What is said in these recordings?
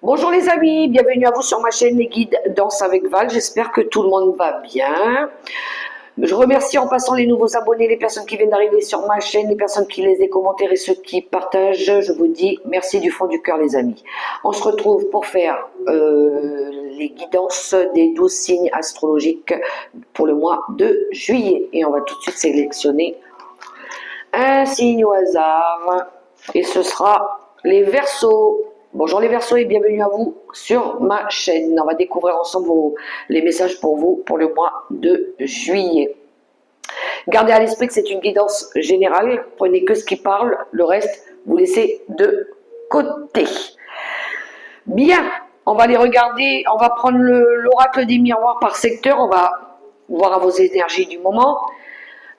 Bonjour les amis, bienvenue à vous sur ma chaîne Les Guides Danse avec Val. J'espère que tout le monde va bien. Je remercie en passant les nouveaux abonnés, les personnes qui viennent d'arriver sur ma chaîne, les personnes qui laissent des commentaires et ceux qui partagent. Je vous dis merci du fond du cœur les amis. On se retrouve pour faire les guidances des 12 signes astrologiques pour le mois de juillet. Et on va tout de suite sélectionner un signe au hasard. Et ce sera les Verseaux. Bonjour les Verseaux et bienvenue à vous sur ma chaîne. On va découvrir ensemble les messages pour vous pour le mois de juillet. Gardez à l'esprit que c'est une guidance générale. Prenez que ce qui parle, le reste, vous laissez de côté. Bien, on va les regarder. On va prendre l'oracle des miroirs par secteur. On va voir à vos énergies du moment.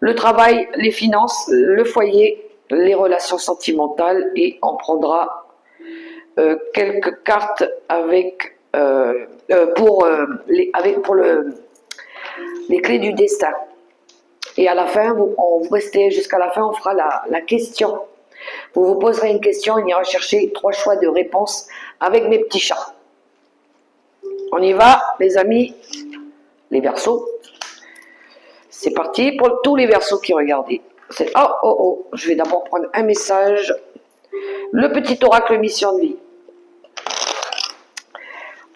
Le travail, les finances, le foyer, les relations sentimentales et on prendra quelques cartes avec les clés du destin. Et à la fin, vous restez jusqu'à la fin, on fera la question. Vous vous poserez une question, on ira chercher 3 choix de réponse avec mes petits chats. On y va, les amis, les Verseaux. C'est parti pour tous les Verseaux qui regardent. Je vais d'abord prendre un message. Le petit oracle mission de vie.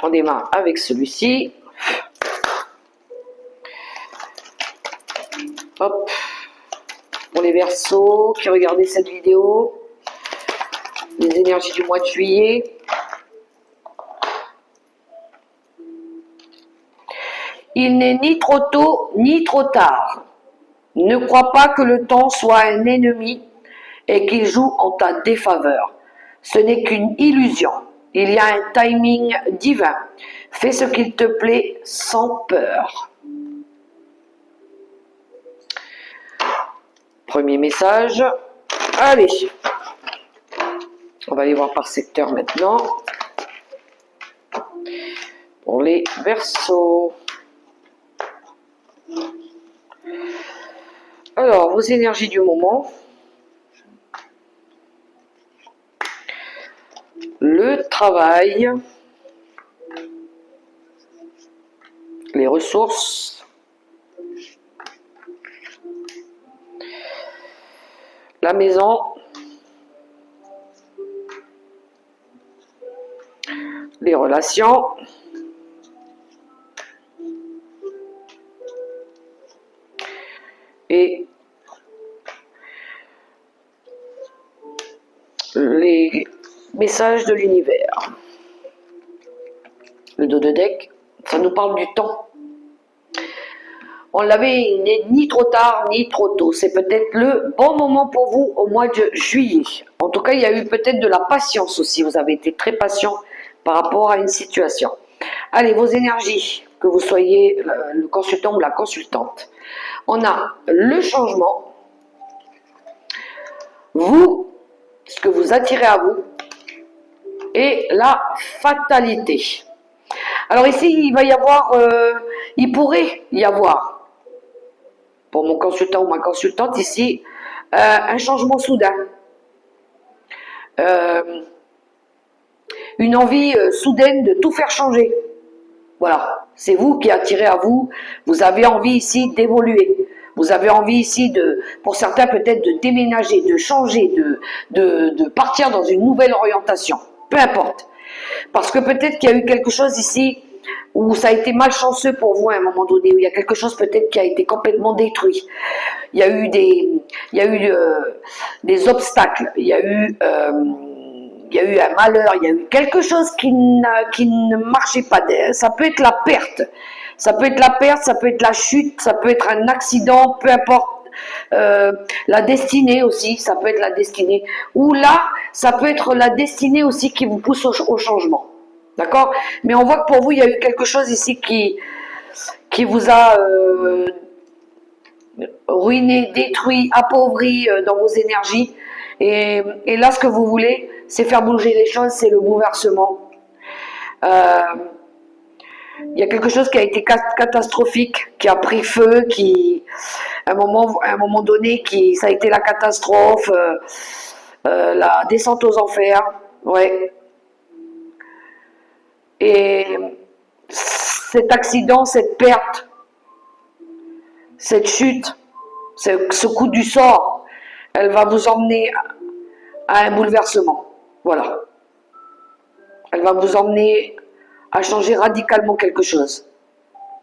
On démarre avec celui-ci. Hop. Pour les Verseaux qui regardaient cette vidéo, les énergies du mois de juillet. Il n'est ni trop tôt ni trop tard. Ne crois pas que le temps soit un ennemi et qu'il joue en ta défaveur. Ce n'est qu'une illusion. Il y a un timing divin. Fais ce qu'il te plaît sans peur. Premier message. Allez. On va aller voir par secteur maintenant. Pour les Verseaux. Alors, vos énergies du moment. Le travail, les ressources, la maison, les relations, et les messages de l'univers. Le dos de deck, ça nous parle du temps. On l'avait, il n'est ni trop tard ni trop tôt. C'est peut-être le bon moment pour vous au mois de juillet. En tout cas, il y a eu peut-être de la patience aussi. Vous avez été très patient par rapport à une situation. Allez, vos énergies, que vous soyez le consultant ou la consultante. On a le changement. Vous, ce que vous attirez à vous. Et la fatalité. Alors ici, il va y avoir, il pourrait y avoir, pour mon consultant ou ma consultante ici, un changement soudain. Une envie soudaine de tout faire changer. Voilà, c'est vous qui attirez à vous. Vous avez envie ici d'évoluer. Vous avez envie ici pour certains peut-être de déménager, de changer, de partir dans une nouvelle orientation. Peu importe. Parce que peut-être qu'il y a eu quelque chose ici où ça a été malchanceux pour vous à un moment donné, où il y a quelque chose peut-être qui a été complètement détruit. Il y a eu des obstacles, il y a eu un malheur, il y a eu quelque chose qui ne marchait pas. Ça peut être la perte. Ça peut être la perte, ça peut être la chute, ça peut être un accident, peu importe. La destinée aussi, ça peut être la destinée. Ou là, ça peut être la destinée aussi qui vous pousse au changement. D'accord? Mais on voit que pour vous, il y a eu quelque chose ici qui vous a ruiné, détruit, appauvri dans vos énergies. Et là, ce que vous voulez, c'est faire bouger les choses, c'est le bouleversement. Il y a quelque chose qui a été catastrophique, qui a pris feu, à un moment donné, ça a été la catastrophe, la descente aux enfers. Ouais. Et cet accident, cette perte, cette chute, ce coup du sort, elle va vous emmener à un bouleversement. Voilà. Elle va vous emmener à changer radicalement quelque chose.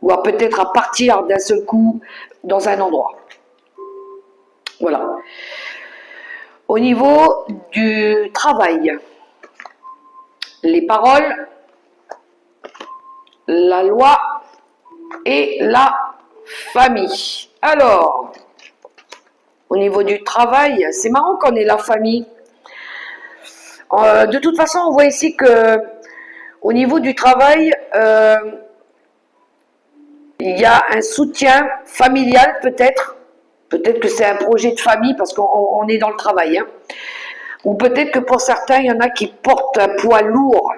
Ou à peut-être à partir d'un seul coup dans un endroit. Voilà. Au niveau du travail, les paroles, la loi et la famille. Alors, au niveau du travail, c'est marrant qu'on ait la famille. De toute façon, on voit ici que au niveau du travail, il y a un soutien familial peut-être. Peut-être que c'est un projet de famille parce qu'on est dans le travail. Hein. Ou peut-être que pour certains, il y en a qui portent un poids lourd.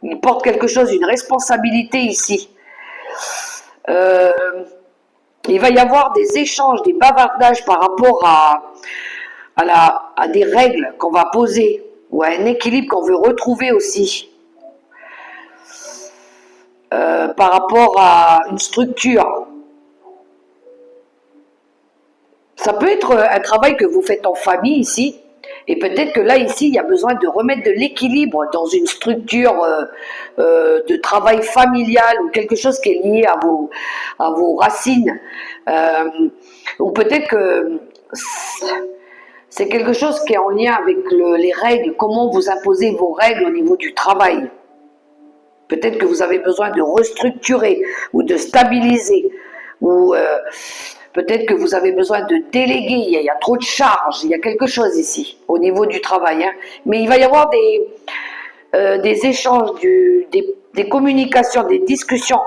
Ils portent quelque chose, une responsabilité ici. Il va y avoir des échanges, des bavardages par rapport à des règles qu'on va poser ou à un équilibre qu'on veut retrouver aussi. Par rapport à une structure. Ça peut être un travail que vous faites en famille ici, et peut-être que là, ici, il y a besoin de remettre de l'équilibre dans une structure de travail familial ou quelque chose qui est lié à vos racines. Ou peut-être que c'est quelque chose qui est en lien avec les règles, comment vous imposez vos règles au niveau du travail. Peut-être que vous avez besoin de restructurer ou de stabiliser, ou peut-être que vous avez besoin de déléguer, il y a trop de charges, il y a quelque chose ici, au niveau du travail. Hein. Mais il va y avoir des échanges, des communications, des discussions,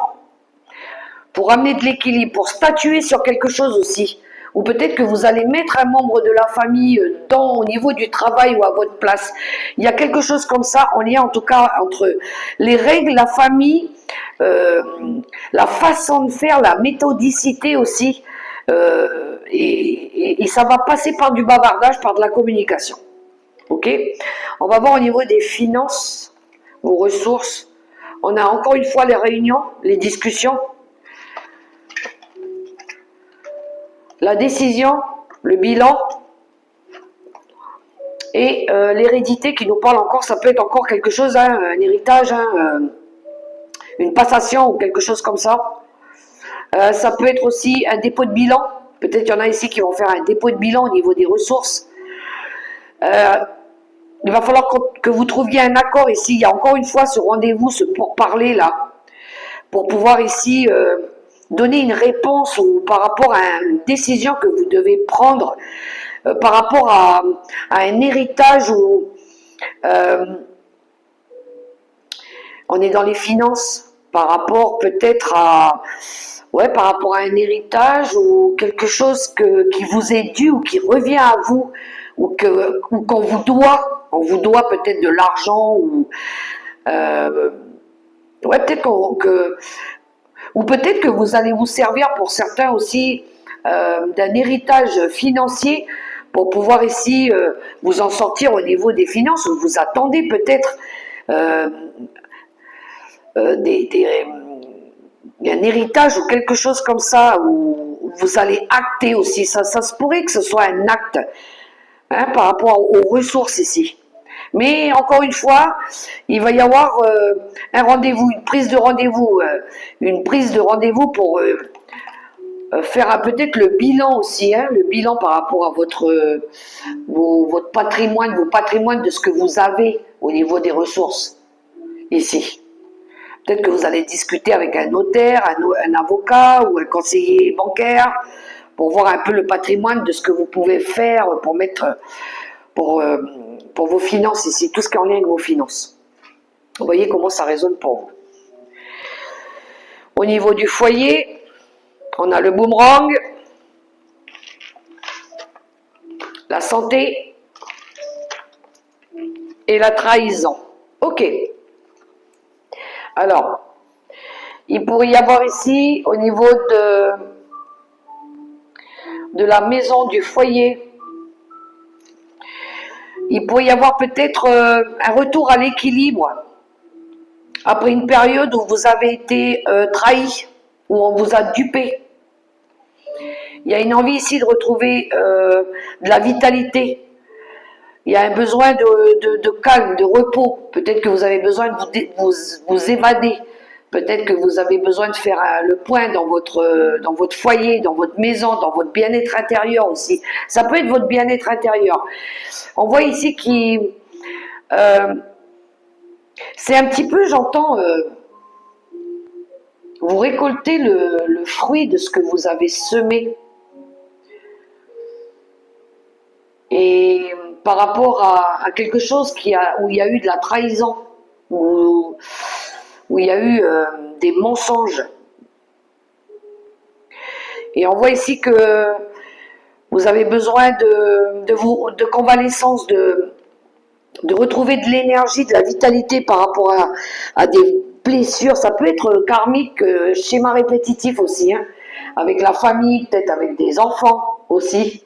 pour amener de l'équilibre, pour statuer sur quelque chose aussi. Ou peut-être que vous allez mettre un membre de la famille au niveau du travail ou à votre place. Il y a quelque chose comme ça, en lien en tout cas entre les règles, la famille, la façon de faire, la méthodicité aussi. Et ça va passer par du bavardage, par de la communication. Ok ? On va voir au niveau des finances, vos ressources. On a encore une fois les réunions, les discussions. La décision, le bilan et l'hérédité qui nous parle encore, ça peut être encore quelque chose, hein, un héritage, hein, une passation ou quelque chose comme ça. Ça peut être aussi un dépôt de bilan. Peut-être qu'il y en a ici qui vont faire un dépôt de bilan au niveau des ressources. Il va falloir que vous trouviez un accord ici. Il y a encore une fois ce rendez-vous, ce pourparler là, pour pouvoir ici donner une réponse ou par rapport à une décision que vous devez prendre par rapport à un héritage où on est dans les finances, par rapport peut-être par rapport à un héritage ou quelque chose qui vous est dû ou qui revient à vous ou qu'on vous doit. On vous doit peut-être de l'argent ou peut-être ou peut-être que vous allez vous servir pour certains aussi d'un héritage financier pour pouvoir ici vous en sortir au niveau des finances, ou vous attendez peut-être un héritage ou quelque chose comme ça, où vous allez acter aussi. Ça se pourrait que ce soit un acte par rapport aux ressources ici. Mais encore une fois, il va y avoir un rendez-vous, une prise de rendez-vous pour faire peut-être le bilan aussi, hein, le bilan par rapport à votre patrimoine, vos patrimoines de ce que vous avez au niveau des ressources ici. Peut-être que vous allez discuter avec un notaire, un avocat ou un conseiller bancaire pour voir un peu le patrimoine de ce que vous pouvez faire pour mettre pour vos finances ici, tout ce qui est en lien avec vos finances. Vous voyez comment ça résonne pour vous. Au niveau du foyer, on a le boomerang, la santé et la trahison. Ok. Alors, il pourrait y avoir ici, au niveau de la maison, du foyer, il pourrait y avoir peut-être un retour à l'équilibre après une période où vous avez été trahi, où on vous a dupé. Il y a une envie ici de retrouver de la vitalité. Il y a un besoin de calme, de repos. Peut-être que vous avez besoin de vous évader. Peut-être que vous avez besoin de faire le point dans votre foyer, dans votre maison, dans votre bien-être intérieur aussi. Ça peut être votre bien-être intérieur. On voit ici qu'il... c'est un petit peu, j'entends, vous récoltez le fruit de ce que vous avez semé. Et par rapport à quelque chose où il y a eu de la trahison, où il y a eu des mensonges. Et on voit ici que vous avez besoin de convalescence, de retrouver de l'énergie, de la vitalité par rapport à des blessures. Ça peut être karmique, schéma répétitif aussi, hein, avec la famille, peut-être avec des enfants aussi.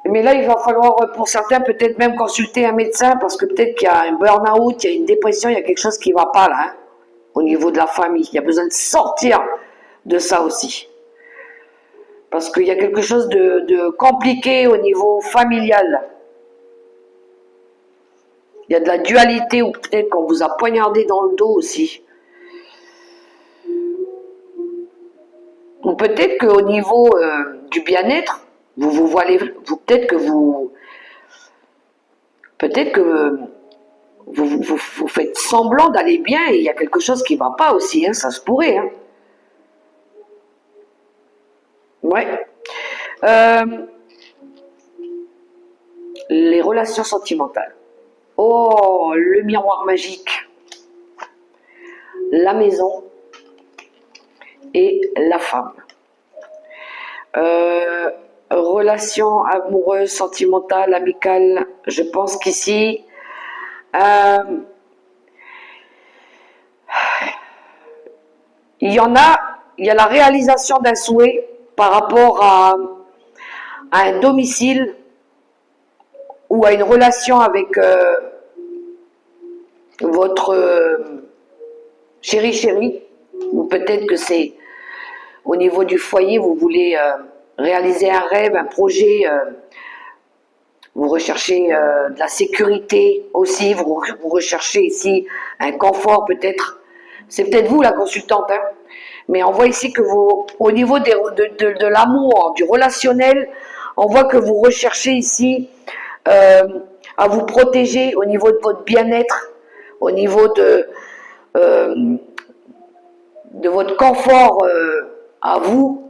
Mais là, il va falloir, pour certains, peut-être même consulter un médecin, parce que peut-être qu'il y a un burn-out, il y a une dépression, il y a quelque chose qui ne va pas là, hein, au niveau de la famille. Il y a besoin de sortir de ça aussi. Parce qu'il y a quelque chose de compliqué au niveau familial. Il y a de la dualité, ou peut-être qu'on vous a poignardé dans le dos aussi. Ou peut-être qu'au niveau du bien-être, peut-être que vous faites semblant d'aller bien et il y a quelque chose qui ne va pas aussi, hein, ça se pourrait. Hein. Ouais. Les relations sentimentales. Oh, le miroir magique. La maison et la femme. Relations amoureuses, sentimentales, amicales. Je pense qu'ici, il y a la réalisation d'un souhait par rapport à un domicile ou à une relation avec votre chéri, ou peut-être que c'est au niveau du foyer, vous voulez réaliser un rêve, un projet, vous recherchez de la sécurité aussi, vous recherchez ici un confort peut-être. C'est peut-être vous la consultante, hein, mais on voit ici que vous, au niveau de l'amour, du relationnel, on voit que vous recherchez ici à vous protéger au niveau de votre bien-être, au niveau de votre confort à vous.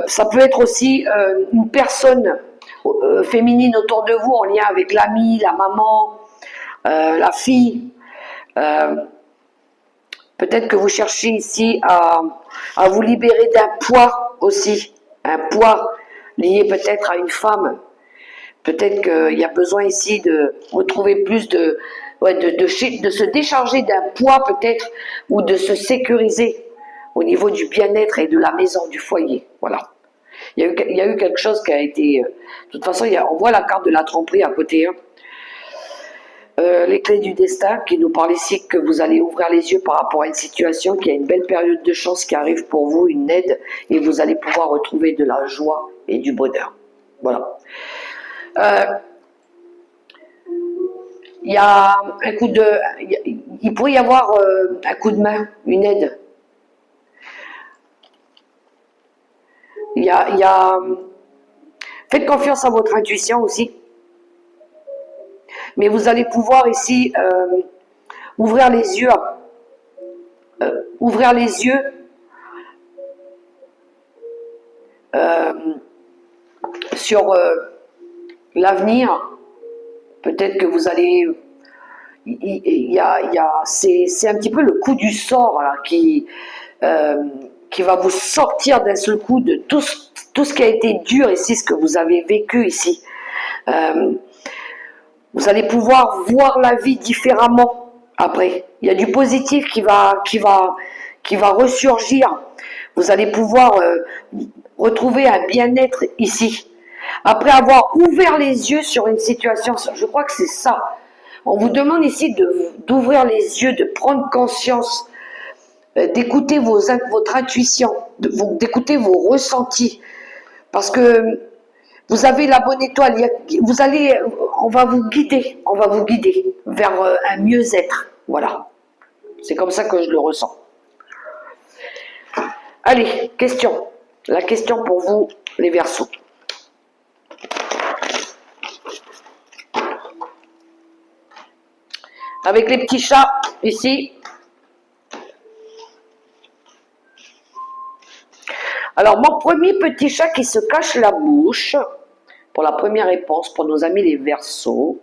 Ça peut être aussi une personne féminine autour de vous en lien avec l'ami, la maman, la fille. Peut-être que vous cherchez ici à vous libérer d'un poids aussi, un poids lié peut-être à une femme. Peut-être qu'il y a besoin ici de retrouver plus de se décharger d'un poids peut-être, ou de se sécuriser au niveau du bien-être et de la maison, du foyer. Voilà. Il y a eu quelque chose qui a été... de toute façon, on voit la carte de la tromperie à côté. Hein. Les clés du destin qui nous parlent ici que vous allez ouvrir les yeux par rapport à une situation, qu'il y a une belle période de chance qui arrive pour vous, une aide, et vous allez pouvoir retrouver de la joie et du bonheur. Voilà. Il y a un coup de... Il pourrait y avoir un coup de main, une aide. Il y a... Faites confiance à votre intuition aussi. Mais vous allez pouvoir ici ouvrir les yeux. Ouvrir les yeux sur l'avenir. Peut-être que vous allez... c'est un petit peu le coup du sort là, qui va vous sortir d'un seul coup de tout ce qui a été dur ici, ce que vous avez vécu ici. Vous allez pouvoir voir la vie différemment après. Il y a du positif qui va ressurgir. Vous allez pouvoir retrouver un bien-être ici. Après avoir ouvert les yeux sur une situation, je crois que c'est ça. On vous demande ici d'ouvrir les yeux, de prendre conscience, d'écouter votre intuition, d'écouter vos ressentis. Parce que vous avez la bonne étoile, on va vous guider vers un mieux-être. Voilà, c'est comme ça que je le ressens. Allez, question. La question pour vous, les Verseaux. Avec les petits chats, ici. Alors, mon premier petit chat qui se cache la bouche, pour la première réponse, pour nos amis les Verseaux.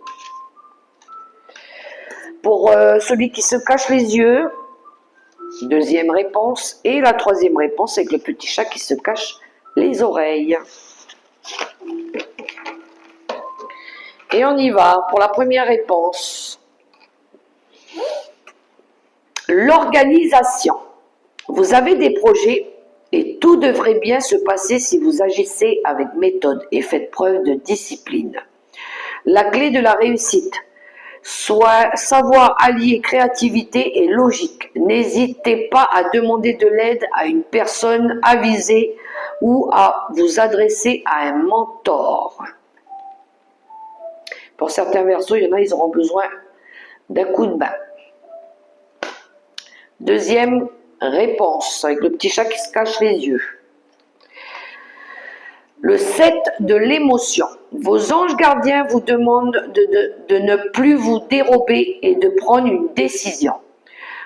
Pour celui qui se cache les yeux, deuxième réponse. Et la troisième réponse, avec le petit chat qui se cache les oreilles. Et on y va pour la première réponse. L'organisation. Vous avez des projets et tout devrait bien se passer si vous agissez avec méthode et faites preuve de discipline. La clé de la réussite, soit savoir allier créativité et logique. N'hésitez pas à demander de l'aide à une personne avisée ou à vous adresser à un mentor. Pour certains Verseaux, il y en a, ils auront besoin d'un coup de main. Deuxième réponse, avec le petit chat qui se cache les yeux. Le 7 de l'émotion. Vos anges gardiens vous demandent de ne plus vous dérober et de prendre une décision.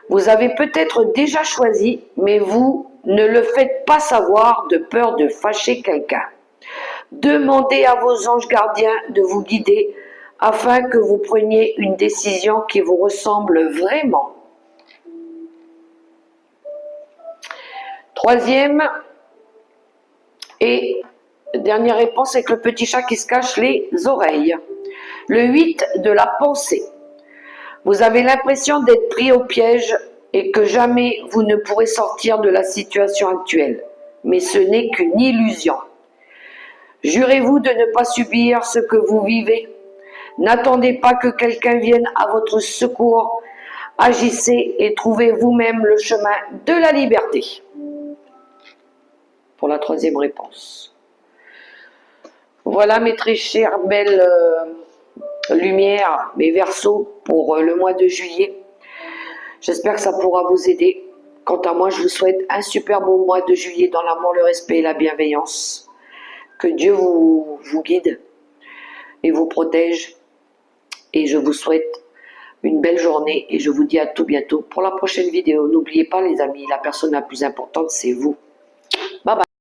Vous avez peut-être déjà choisi, mais vous ne le faites pas savoir de peur de fâcher quelqu'un. Demandez à vos anges gardiens de vous guider afin que vous preniez une décision qui vous ressemble vraiment. Troisième et dernière réponse avec le petit chat qui se cache les oreilles. Le 8 de la pensée. Vous avez l'impression d'être pris au piège et que jamais vous ne pourrez sortir de la situation actuelle. Mais ce n'est qu'une illusion. Jurez-vous de ne pas subir ce que vous vivez. N'attendez pas que quelqu'un vienne à votre secours. Agissez et trouvez vous-même le chemin de la liberté. Pour la troisième réponse. Voilà mes très chères belles lumières, mes Verseaux pour le mois de juillet. J'espère que ça pourra vous aider. Quant à moi, je vous souhaite un super beau mois de juillet dans l'amour, le respect et la bienveillance. Que Dieu vous guide et vous protège. Et je vous souhaite une belle journée et je vous dis à tout bientôt pour la prochaine vidéo. N'oubliez pas les amis, la personne la plus importante c'est vous. Bye bye.